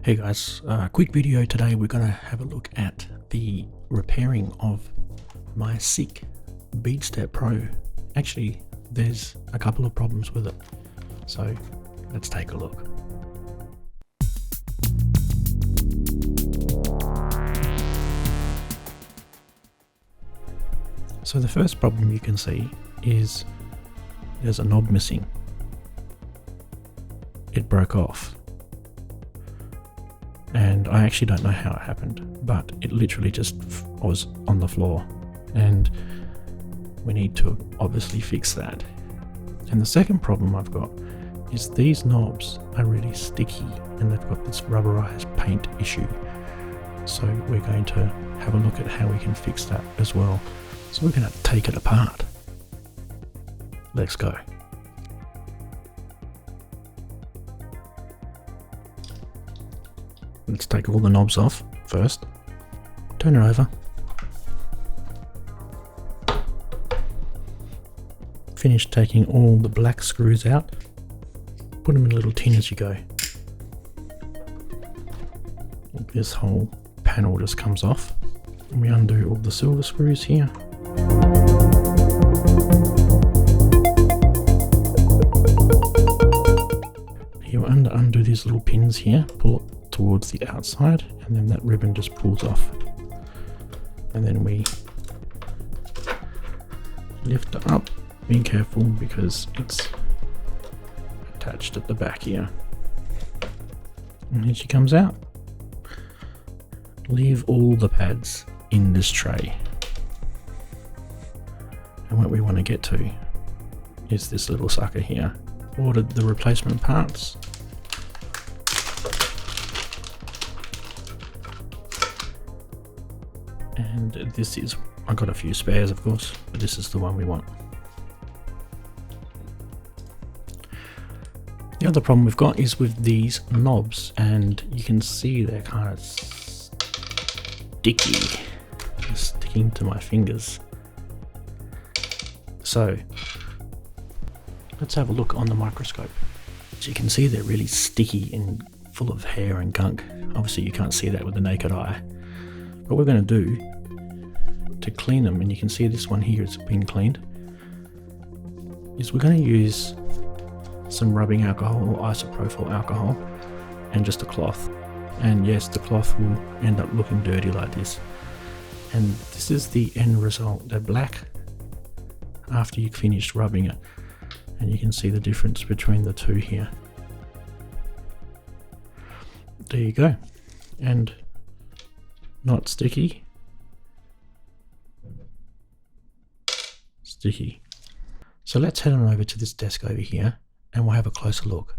Hey guys, quick video today. We're going to have a look at the repairing of my sick BeatStep Pro. Actually, there's a couple of problems with it, so let's take a look. So the first problem you can see is there's a knob missing. It broke off. And I actually don't know how it happened, but it literally just was on the floor, and we need to obviously fix that. And the second problem I've got is these knobs are really sticky and they've got this rubberized paint issue. So we're going to have a look at how we can fix that as well. So we're going to take it apart. Let's go. Let's take all the knobs off first. Turn it over. Finish taking all the black screws out. Put them in a little tin as you go. This whole panel just comes off. And we undo all the silver screws here. You undo these little pins here. Pull it towards the outside, and then that ribbon just pulls off, and then we lift it up, being careful because it's attached at the back here, and here she comes out. Leave all the pads in this tray, and what we want to get to is this little sucker here. Ordered the replacement parts. And this is, I got a few spares of course, but this is the one we want. The other problem we've got is with these knobs, and you can see they're kind of sticky. They're sticking to my fingers. So let's have a look on the microscope. As you can see, they're really sticky and full of hair and gunk. Obviously you can't see that with the naked eye. What we're going to do to clean them, and you can see this one here has been cleaned, is we're going to use some rubbing alcohol or isopropyl alcohol and just a cloth. And yes, the cloth will end up looking dirty like this. And this is the end result. They're black after you've finished rubbing it. And you can see the difference between the two here. There you go. And not sticky. Sticky. So let's head on over to this desk over here and we'll have a closer look.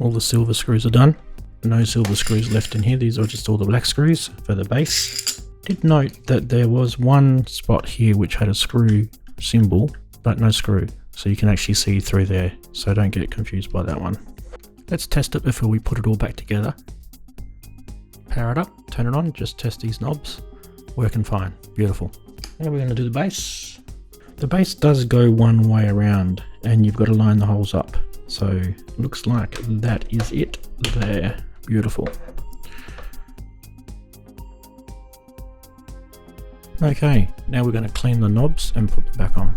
All the silver screws are done. No silver screws left in here. These are just all the black screws for the base. Did note that there was one spot here which had a screw symbol, but no screw. So you can actually see through there. So don't get confused by that one. Let's test it before we put it all back together. Power it up, turn it on, just test these knobs. Working fine, beautiful. Now we're going to do the bass. The bass does go one way around and you've got to line the holes up. So looks like that is it there. Beautiful. Okay, now we're going to clean the knobs and put them back on.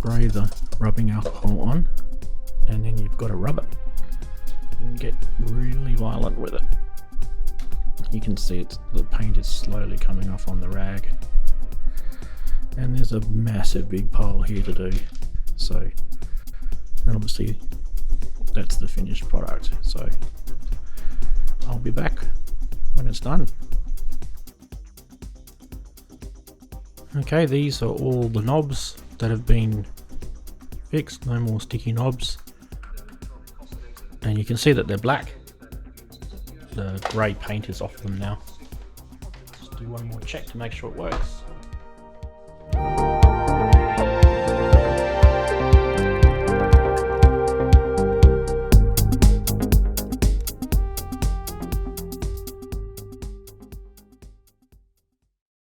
spray the rubbing alcohol on, and then you've got to rub it and get really violent with it. You can see the paint is slowly coming off on the rag, and there's a massive big pile here to do. So, and obviously that's the finished product. So I'll be back when it's done. Okay, these are all the knobs that have been fixed, no more sticky knobs. And you can see that they're black. The grey paint is off them now. Just do one more check to make sure it works.